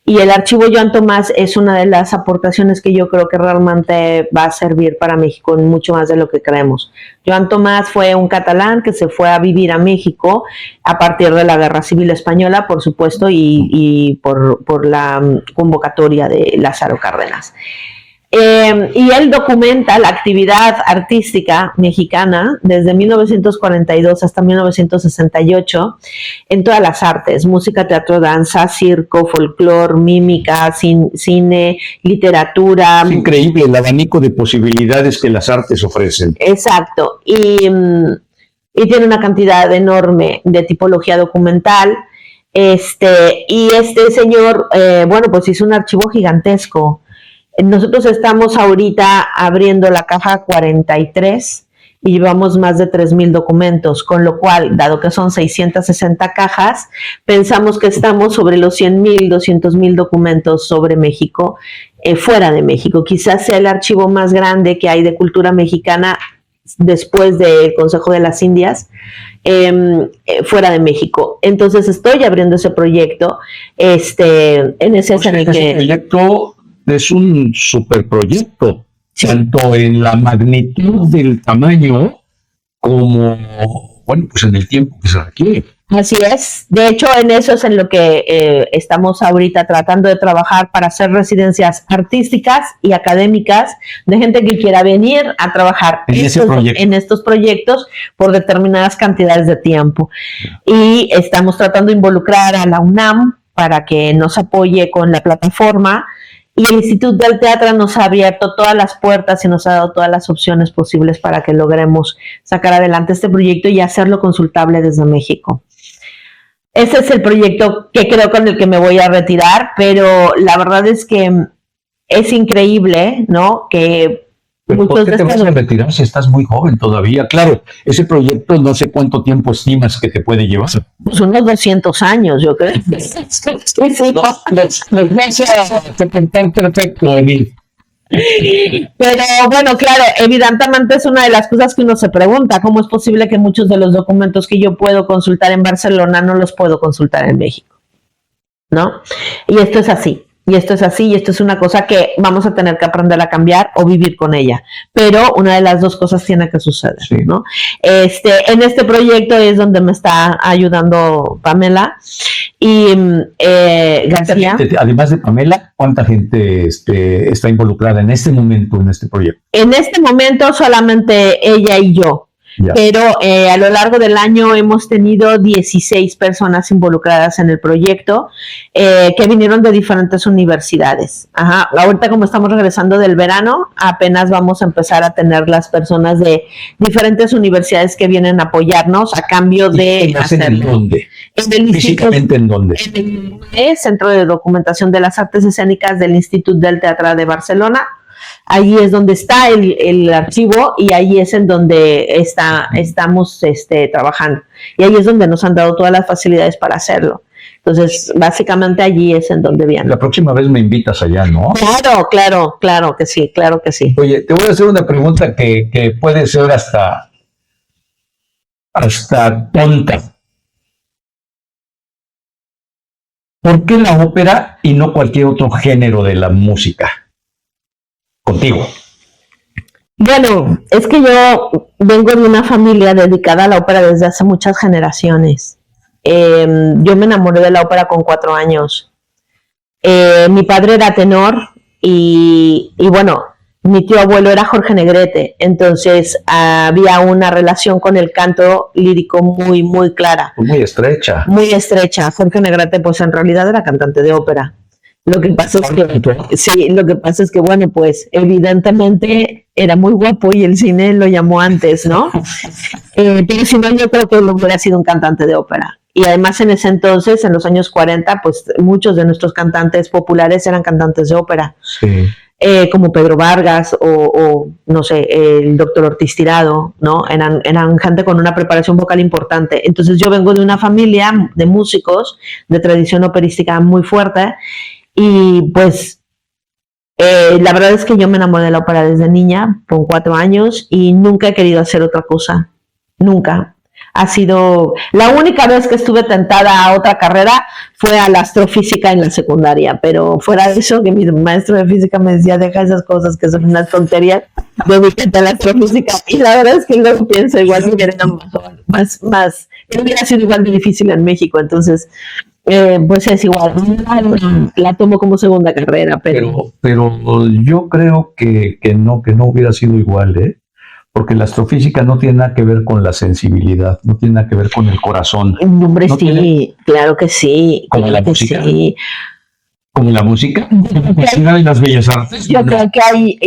Y el archivo Joan Tomàs es una de las aportaciones que yo creo que realmente va a servir para México en mucho más de lo que creemos. Joan Tomàs fue un catalán que se fue a vivir a México a partir de la Guerra Civil Española, por supuesto, y por la convocatoria de Lázaro Cárdenas. Y él documenta la actividad artística mexicana desde 1942 hasta 1968 en todas las artes: música, teatro, danza, circo, folclor, mímica, cine, literatura. Es increíble el abanico de posibilidades que las artes ofrecen. Exacto, y tiene una cantidad enorme de tipología documental. Y este señor, pues hizo un archivo gigantesco. Nosotros estamos ahorita abriendo la caja 43 y llevamos más de 3,000 documentos, con lo cual, dado que son 660 cajas, pensamos que estamos sobre los 100,000, 200,000 documentos sobre México, fuera de México. Quizás sea el archivo más grande que hay de cultura mexicana después del Consejo de las Indias, fuera de México. Entonces estoy abriendo ese proyecto, en ese proyecto es un superproyecto, sí. Tanto en la magnitud del tamaño como, pues en el tiempo que se requiere. Así es. De hecho, en eso es en lo que estamos ahorita tratando de trabajar para hacer residencias artísticas y académicas de gente que quiera venir a trabajar en estos proyectos por determinadas cantidades de tiempo. Y estamos tratando de involucrar a la UNAM para que nos apoye con la plataforma. Y el Instituto del Teatro nos ha abierto todas las puertas y nos ha dado todas las opciones posibles para que logremos sacar adelante este proyecto y hacerlo consultable desde México. Ese es el proyecto que creo con el que me voy a retirar, pero la verdad es que es increíble, ¿no? Que ¿Por qué te vas a retirar si estás muy joven todavía? Claro, ese proyecto no sé cuánto tiempo estimas que te puede llevar. Pues unos 200 años, yo creo. Los vas a contar perfecto, Emil. Pero bueno, claro, evidentemente es una de las cosas que uno se pregunta, ¿cómo es posible que muchos de los documentos que yo puedo consultar en Barcelona no los puedo consultar en México? ¿No? Y esto es así. Y esto es así, y esto es una cosa que vamos a tener que aprender a cambiar o vivir con ella. Pero una de las dos cosas tiene que suceder, sí. ¿No? En este proyecto es donde me está ayudando Pamela y García. Además de Pamela, ¿cuánta gente está involucrada en este momento en este proyecto? En este momento solamente ella y yo. Ya. Pero a lo largo del año hemos tenido 16 personas involucradas en el proyecto que vinieron de diferentes universidades. Ajá. Ahorita como estamos regresando del verano, apenas vamos a empezar a tener las personas de diferentes universidades que vienen a apoyarnos a cambio de hacerlo. ¿En dónde? ¿Físicamente en dónde? En el Centro de Documentación de las Artes Escénicas del Instituto del Teatro de Barcelona. Allí es donde está el archivo y ahí es en donde estamos trabajando. Y ahí es donde nos han dado todas las facilidades para hacerlo. Entonces, básicamente allí es en donde viene. La próxima vez me invitas allá, ¿no? Claro que sí, claro que sí. Oye, te voy a hacer una pregunta que puede ser hasta tonta. ¿Por qué la ópera y no cualquier otro género de la música? Contigo. Bueno, es que yo vengo de una familia dedicada a la ópera desde hace muchas generaciones. Yo me enamoré de la ópera con 4 años. Mi padre era tenor y bueno, mi tío abuelo era Jorge Negrete, entonces había una relación con el canto lírico muy, muy clara. Muy estrecha. Muy estrecha. Jorge Negrete, pues en realidad era cantante de ópera. Lo que pasa es que, bueno, pues evidentemente era muy guapo y el cine lo llamó antes, ¿no? Pero si no, yo creo que él hubiera sido un cantante de ópera. Y además en ese entonces, en los años 40, pues muchos de nuestros cantantes populares eran cantantes de ópera. Sí. Como Pedro Vargas o no sé, el doctor Ortiz Tirado, ¿no? Eran gente con una preparación vocal importante. Entonces yo vengo de una familia de músicos de tradición operística muy fuerte. Y pues la verdad es que yo me enamoré de la ópera desde niña, con 4 años, y nunca he querido hacer otra cosa, nunca. Ha sido la única vez que estuve tentada a otra carrera fue a la astrofísica en la secundaria, pero fuera de eso, que mi maestro de física me decía, deja esas cosas que son unas tonterías, dedícate a la astrofísica. Y la verdad es que luego pienso, igual si hubiera sido igual de difícil en México, entonces... pues es igual, la tomo como segunda carrera, pero yo creo que no hubiera sido igual, porque la astrofísica no tiene nada que ver con la sensibilidad, no tiene nada que ver con el corazón. Hombre, no sí, claro que sí. ¿Como la música? Sí. ¿Como la música? ¿Como las bellas artes? Yo creo que hay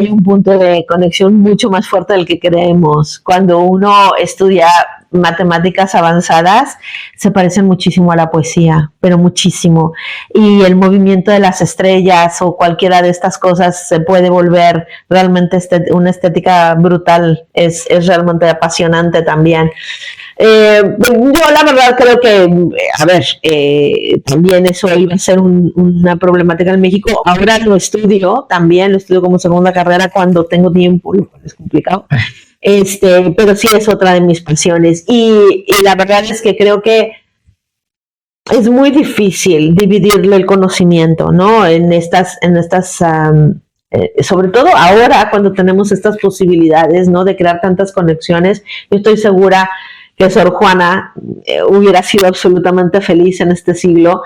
un punto de conexión mucho más fuerte del que creemos. Cuando uno estudia matemáticas avanzadas, se parecen muchísimo a la poesía, pero muchísimo. Y el movimiento de las estrellas o cualquiera de estas cosas se puede volver realmente una estética brutal. Es realmente apasionante también. Yo la verdad creo que, también eso iba a ser una problemática en México. Ahora lo estudio como segunda carrera cuando tengo tiempo, lo cual es complicado. Pero sí es otra de mis pasiones. Y la verdad es que creo que es muy difícil dividirlo el conocimiento, ¿no? En estas sobre todo ahora cuando tenemos estas posibilidades, ¿no? De crear tantas conexiones, yo estoy segura que Sor Juana hubiera sido absolutamente feliz en este siglo.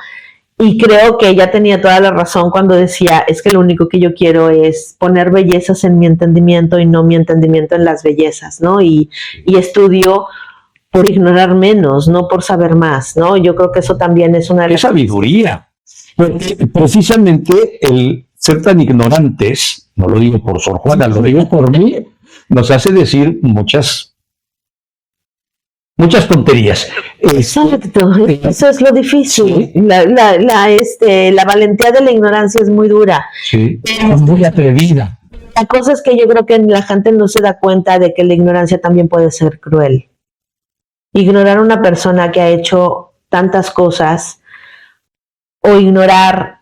Y creo que ella tenía toda la razón cuando decía, es que lo único que yo quiero es poner bellezas en mi entendimiento y no mi entendimiento en las bellezas, ¿no? Y estudio por ignorar menos, no por saber más, ¿no? Yo creo que eso también es una de las... ¡Qué sabiduría! Precisamente el ser tan ignorantes, no lo digo por Sor Juana, lo digo por mí, nos hace decir muchas tonterías. Exacto, eso es lo difícil. Sí. La valentía de la ignorancia es muy dura. Sí, es muy atrevida. La cosa es que yo creo que la gente no se da cuenta de que la ignorancia también puede ser cruel. Ignorar a una persona que ha hecho tantas cosas o ignorar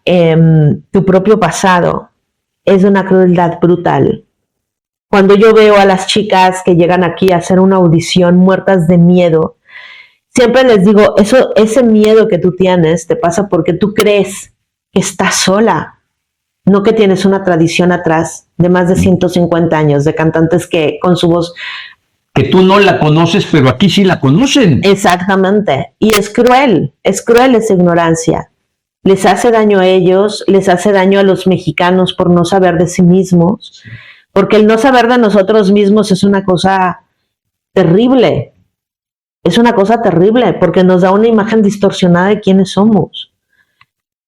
tu propio pasado es una crueldad brutal. Cuando yo veo a las chicas que llegan aquí a hacer una audición muertas de miedo, siempre les digo, ese miedo que tú tienes te pasa porque tú crees que estás sola, no que tienes una tradición atrás de más de 150 años de cantantes que con su voz... Que tú no la conoces, pero aquí sí la conocen. Exactamente, y es cruel esa ignorancia. Les hace daño a ellos, les hace daño a los mexicanos por no saber de sí mismos. Porque el no saber de nosotros mismos es una cosa terrible. Es una cosa terrible porque nos da una imagen distorsionada de quiénes somos.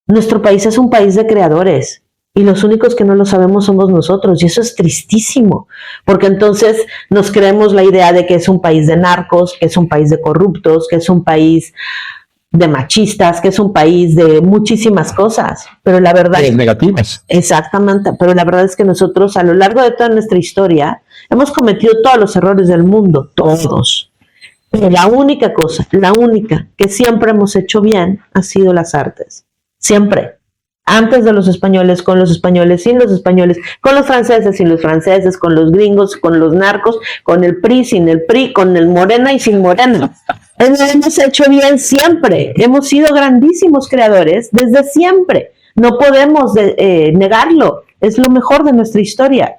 Nuestro país es un país de creadores y los únicos que no lo sabemos somos nosotros. Y eso es tristísimo porque entonces nos creemos la idea de que es un país de narcos, que es un país de corruptos, que es un país de machistas, que es un país de muchísimas cosas, pero la verdad es negativas. Exactamente, pero la verdad es que nosotros a lo largo de toda nuestra historia hemos cometido todos los errores del mundo, todos. Pero la única que siempre hemos hecho bien ha sido las artes, siempre. Antes de los españoles, con los españoles, sin los españoles, con los franceses, sin los franceses, con los gringos, con los narcos, con el PRI, sin el PRI, con el Morena y sin Morena. Hemos hecho bien siempre, hemos sido grandísimos creadores desde siempre, no podemos negarlo, es lo mejor de nuestra historia.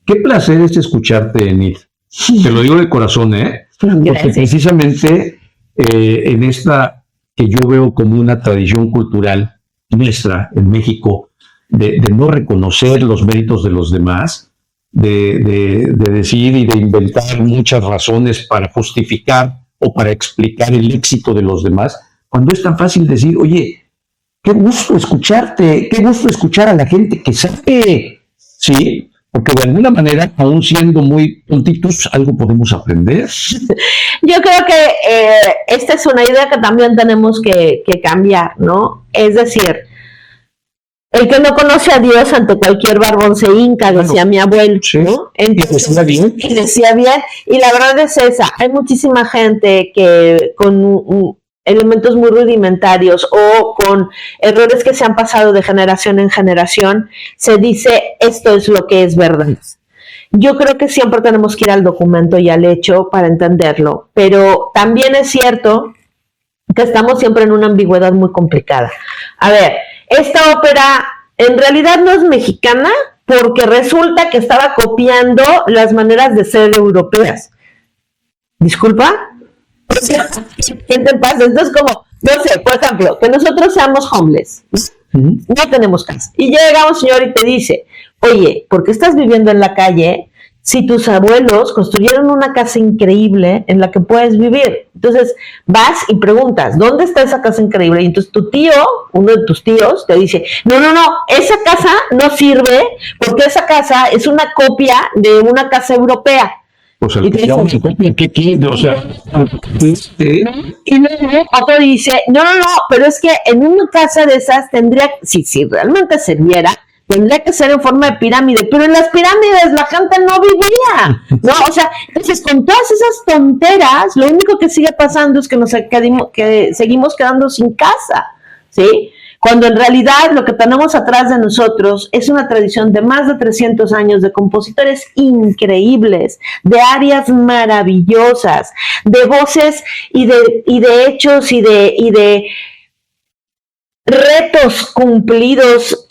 Qué placer es escucharte, Enid, te lo digo de corazón, porque precisamente en esta que yo veo como una tradición cultural nuestra en México, de no reconocer los méritos de los demás, de decir y de inventar muchas razones para justificar o para explicar el éxito de los demás, cuando es tan fácil decir, oye, qué gusto escucharte, qué gusto escuchar a la gente que sabe, ¿sí? Porque de alguna manera, aún siendo muy tontitos, algo podemos aprender. Yo creo que esta es una idea que también tenemos que cambiar, ¿no? Es decir, el que no conoce a Dios ante cualquier barbón se hinca, decía mi abuelo, sí, ¿no? Entonces, y decía bien, y la verdad es esa, hay muchísima gente que con elementos muy rudimentarios o con errores que se han pasado de generación en generación, se dice, esto es lo que es verdad. Yo creo que siempre tenemos que ir al documento y al hecho para entenderlo, pero también es cierto que estamos siempre en una ambigüedad muy complicada. A ver, esta ópera en realidad no es mexicana porque resulta que estaba copiando las maneras de ser europeas. ¿Disculpa? ¿Qué te pasa? Entonces, como, no sé, por ejemplo, que nosotros seamos homeless, no tenemos casa. Y llega un señor y te dice, oye, ¿por qué estás viviendo en la calle si tus abuelos construyeron una casa increíble en la que puedes vivir? Entonces vas y preguntas, ¿dónde está esa casa increíble? Y entonces tu tío, uno de tus tíos, te dice, no, esa casa no sirve porque esa casa es una copia de una casa europea. O sea, o sea, y luego otro dice, no, pero es que en una casa de esas tendría, si realmente sirviera, tendría que ser en forma de pirámide, pero en las pirámides la gente no vivía, ¿no? O sea, entonces con todas esas tonteras, lo único que sigue pasando es que seguimos quedando sin casa, ¿sí? Cuando en realidad lo que tenemos atrás de nosotros es una tradición de más de 300 años de compositores increíbles, de arias maravillosas, de voces y de hechos y de retos cumplidos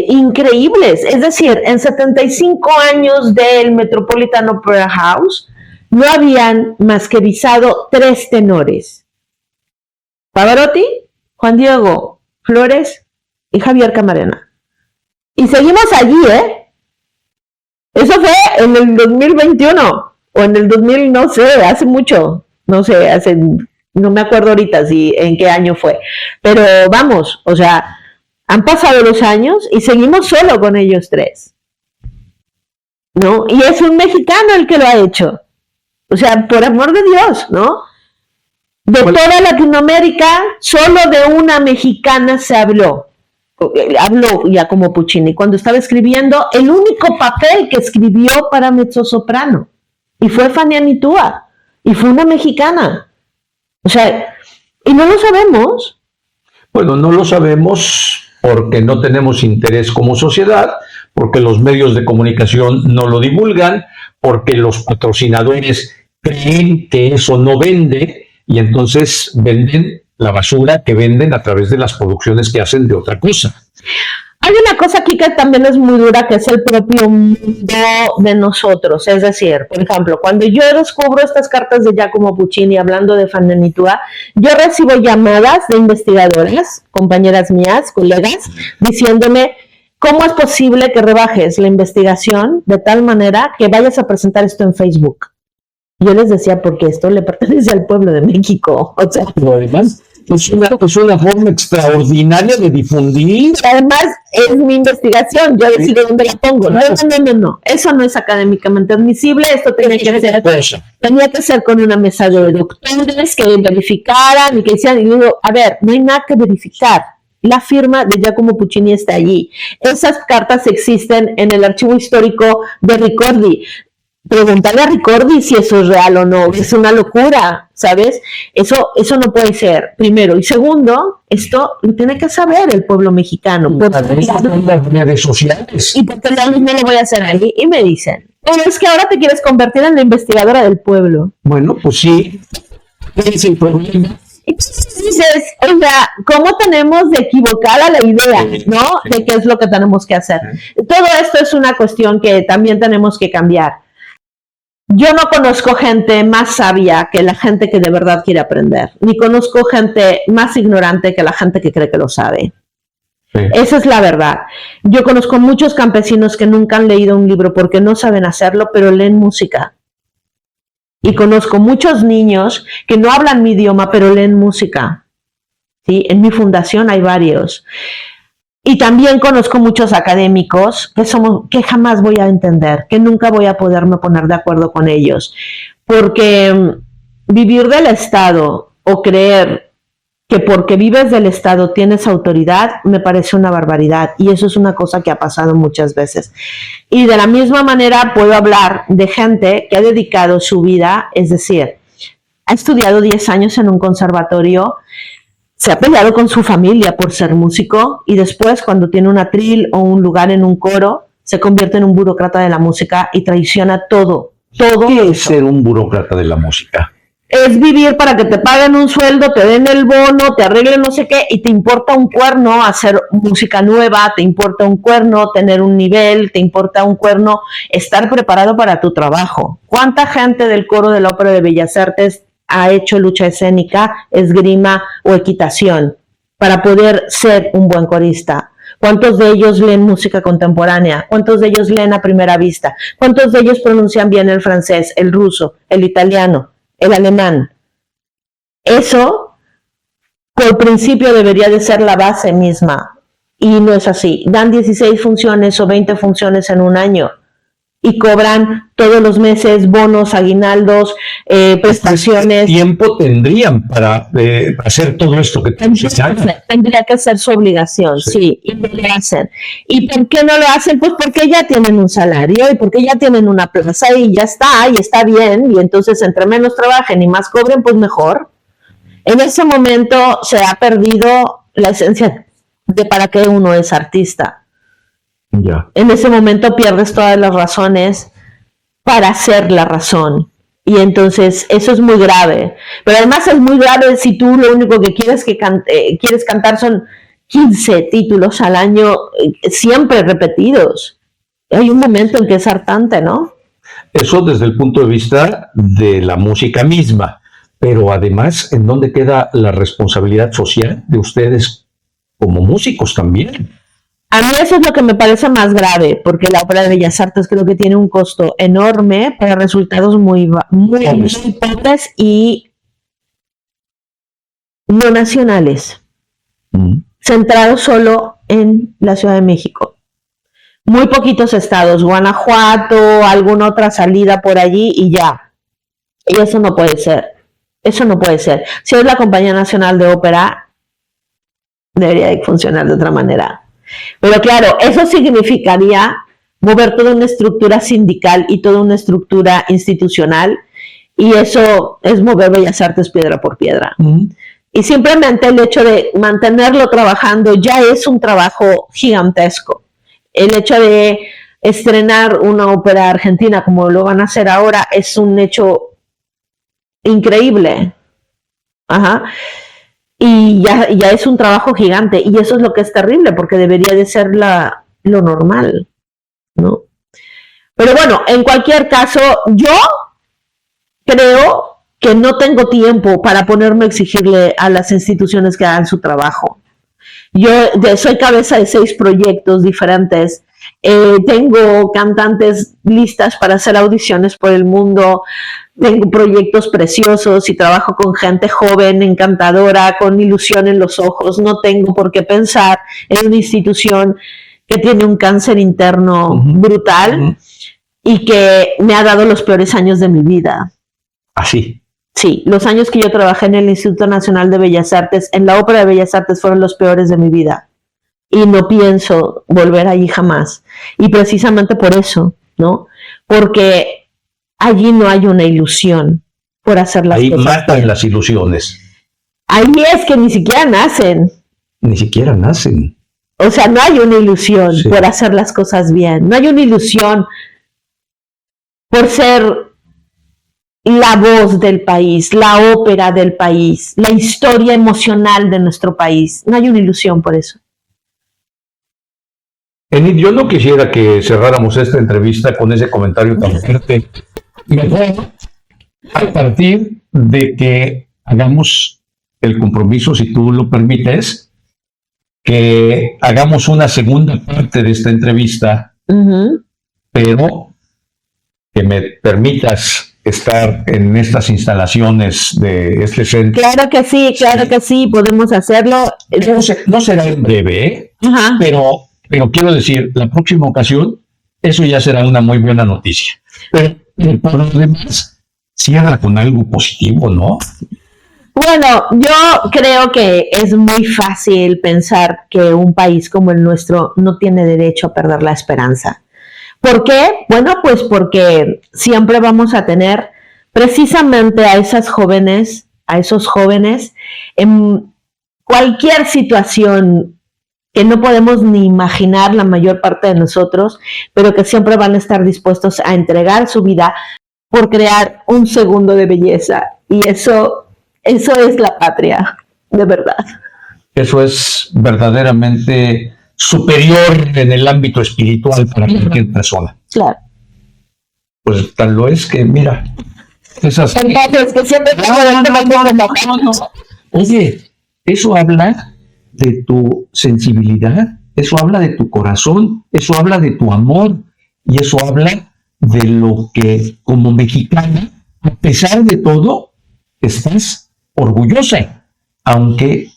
increíbles. Es decir, en 75 años del Metropolitan Opera House, no habían más que visado 3 tenores: Pavarotti, Juan Diego Flores y Javier Camarena. Y seguimos allí, ¿eh? Eso fue en el 2021 o en el 2000, no sé, hace mucho, no sé, no me acuerdo ahorita en qué año fue. Pero vamos, o sea, han pasado los años y seguimos solo con ellos 3. ¿No? Y es un mexicano el que lo ha hecho. O sea, por amor de Dios, ¿no? De toda Latinoamérica, solo de una mexicana se habló. Habló Giacomo Puccini cuando estaba escribiendo el único papel que escribió para mezzosoprano. Y fue Fania Nitua. Y fue una mexicana. O sea, y no lo sabemos. Bueno, no lo sabemos porque no tenemos interés como sociedad, porque los medios de comunicación no lo divulgan, porque los patrocinadores creen que eso no vende y entonces venden la basura que venden a través de las producciones que hacen de otra cosa. Hay una cosa aquí que también es muy dura, que es el propio mundo de nosotros. Es decir, por ejemplo, cuando yo descubro estas cartas de Giacomo Puccini hablando de Fania Nitua, yo recibo llamadas de investigadoras, compañeras mías, colegas, diciéndome: ¿cómo es posible que rebajes la investigación de tal manera que vayas a presentar esto en Facebook? Yo les decía, porque esto le pertenece al pueblo de México. O sea, pero además es una forma extraordinaria de difundir. Además, es mi investigación, yo decido dónde la pongo. No, eso no es académicamente admisible, esto tenía que ser con una mesa de doctores que verificaran y que decían, y digo, a ver, no hay nada que verificar. La firma de Giacomo Puccini está allí. Esas cartas existen en el archivo histórico de Ricordi. Pregúntale a Ricordi si eso es real o no. Es una locura, ¿sabes? Eso no puede ser, primero. Y segundo, esto lo tiene que saber el pueblo mexicano. Las redes sociales. Y porque no lo voy a hacer ahí. Y me dicen, pero es que ahora te quieres convertir en la investigadora del pueblo. Bueno, pues sí. Es el problema. Entonces dices, o sea, ¿cómo tenemos de equivocada la idea, ¿no? De qué es lo que tenemos que hacer. Todo esto es una cuestión que también tenemos que cambiar. Yo no conozco gente más sabia que la gente que de verdad quiere aprender, ni conozco gente más ignorante que la gente que cree que lo sabe. Sí. Esa es la verdad. Yo conozco muchos campesinos que nunca han leído un libro porque no saben hacerlo, pero leen música. Y conozco muchos niños que no hablan mi idioma, pero leen música. ¿Sí? En mi fundación hay varios. Y también conozco muchos académicos que jamás voy a entender, que nunca voy a poderme poner de acuerdo con ellos. Porque vivir del Estado o creer que porque vives del Estado tienes autoridad, me parece una barbaridad. Y eso es una cosa que ha pasado muchas veces. Y de la misma manera puedo hablar de gente que ha dedicado su vida, es decir, ha estudiado 10 años en un conservatorio, se ha peleado con su familia por ser músico y después, cuando tiene un atril o un lugar en un coro, se convierte en un burócrata de la música y traiciona todo. ¿Qué es ser un burócrata de la música? Es vivir para que te paguen un sueldo, te den el bono, te arreglen no sé qué, y te importa un cuerno hacer música nueva, te importa un cuerno tener un nivel, te importa un cuerno estar preparado para tu trabajo. ¿Cuánta gente del coro de la Ópera de Bellas Artes ha hecho lucha escénica, esgrima o equitación para poder ser un buen corista? ¿Cuántos de ellos leen música contemporánea? ¿Cuántos de ellos leen a primera vista? ¿Cuántos de ellos pronuncian bien el francés, el ruso, el italiano, el alemán? Eso, por principio, debería de ser la base misma. Y no es así. Dan 16 funciones o 20 funciones en un año. Y cobran todos los meses bonos, aguinaldos, prestaciones. ¿Qué tiempo tendrían para hacer todo esto que tendría que ser su obligación, sí, y no lo hacen. ¿Y por qué no lo hacen? Pues porque ya tienen un salario y porque ya tienen una plaza y ya está, y está bien, y entonces entre menos trabajen y más cobren, pues mejor. En ese momento se ha perdido la esencia de para qué uno es artista. Ya. En ese momento pierdes todas las razones para ser la razón. Y entonces eso es muy grave. Pero además es muy grave si tú lo único que quieres cantar son 15 títulos al año, siempre repetidos. Hay un momento en que es hartante, ¿no? Eso desde el punto de vista de la música misma, pero además, ¿en dónde queda la responsabilidad social de ustedes como músicos también? A mí eso es lo que me parece más grave, porque la Ópera de Bellas Artes creo que tiene un costo enorme para resultados muy pobres y no nacionales, centrados solo en la Ciudad de México. Muy poquitos estados, Guanajuato, alguna otra salida por allí y ya. Y eso no puede ser. Eso no puede ser. Si es la Compañía Nacional de Ópera, debería de funcionar de otra manera. Pero claro, eso significaría mover toda una estructura sindical y toda una estructura institucional, y eso es mover Bellas Artes piedra por piedra. Y simplemente el hecho de mantenerlo trabajando ya es un trabajo gigantesco. El hecho de estrenar una ópera argentina como lo van a hacer ahora es un hecho increíble. Ajá. Y ya es un trabajo gigante, y eso es lo que es terrible, porque debería de ser lo normal, ¿no? Pero bueno, en cualquier caso, yo creo que no tengo tiempo para ponerme a exigirle a las instituciones que hagan su trabajo. Yo soy cabeza de 6 proyectos diferentes, tengo cantantes listas para hacer audiciones por el mundo, tengo proyectos preciosos y trabajo con gente joven, encantadora, con ilusión en los ojos. No tengo por qué pensar en una institución que tiene un cáncer interno brutal y que me ha dado los peores años de mi vida. ¿Así? Sí, los años que yo trabajé en el Instituto Nacional de Bellas Artes, en la Ópera de Bellas Artes, fueron los peores de mi vida. Y no pienso volver allí jamás. Y precisamente por eso, ¿no? Porque allí no hay una ilusión por hacer las cosas. Ahí matan bien las ilusiones. Ahí es que ni siquiera nacen. Ni siquiera nacen. O sea, no hay una ilusión por hacer las cosas bien. No hay una ilusión por ser la voz del país, la ópera del país, la historia emocional de nuestro país. No hay una ilusión por eso. Enid, yo no quisiera que cerráramos esta entrevista con ese comentario tan fuerte. Mejor, a partir de que hagamos el compromiso, si tú lo permites, que hagamos una segunda parte de esta entrevista, pero que me permitas estar en estas instalaciones de este centro. Claro que sí, podemos hacerlo. No será en breve, pero quiero decir, la próxima ocasión, eso ya será una muy buena noticia. Pero por lo demás, cierra con algo positivo, ¿no? Bueno, yo creo que es muy fácil pensar que un país como el nuestro no tiene derecho a perder la esperanza. ¿Por qué? Bueno, pues porque siempre vamos a tener precisamente a esas jóvenes, a esos jóvenes, en cualquier situación que no podemos ni imaginar la mayor parte de nosotros, pero que siempre van a estar dispuestos a entregar su vida por crear un segundo de belleza. Y eso es la patria, de verdad. Eso es verdaderamente superior en el ámbito espiritual para cualquier persona. Claro. Pues tal lo es que, mira, esas... Entonces, que siempre... Oye, eso habla de tu sensibilidad, eso habla de tu corazón, eso habla de tu amor, y eso habla de lo que como mexicana, a pesar de todo, estás orgullosa, aunque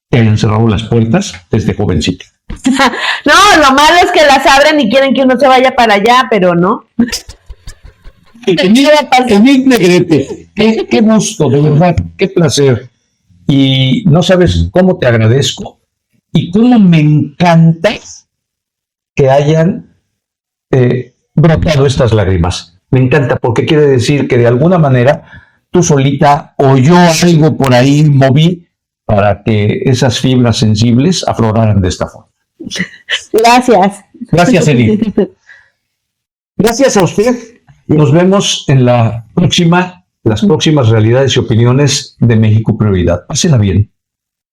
te hayan cerrado las puertas desde jovencita. No, lo malo es que las abren y quieren que uno se vaya para allá, pero no. Enid Negrete, qué gusto, de verdad, qué placer. Y no sabes cómo te agradezco y cómo me encanta que hayan brotado estas lágrimas. Me encanta porque quiere decir que de alguna manera tú solita o yo algo por ahí moví para que esas fibras sensibles afloraran de esta forma. Gracias. Gracias, Enid. Gracias a usted. Nos vemos en las próximas realidades y opiniones de México Prioridad. Pásenla bien.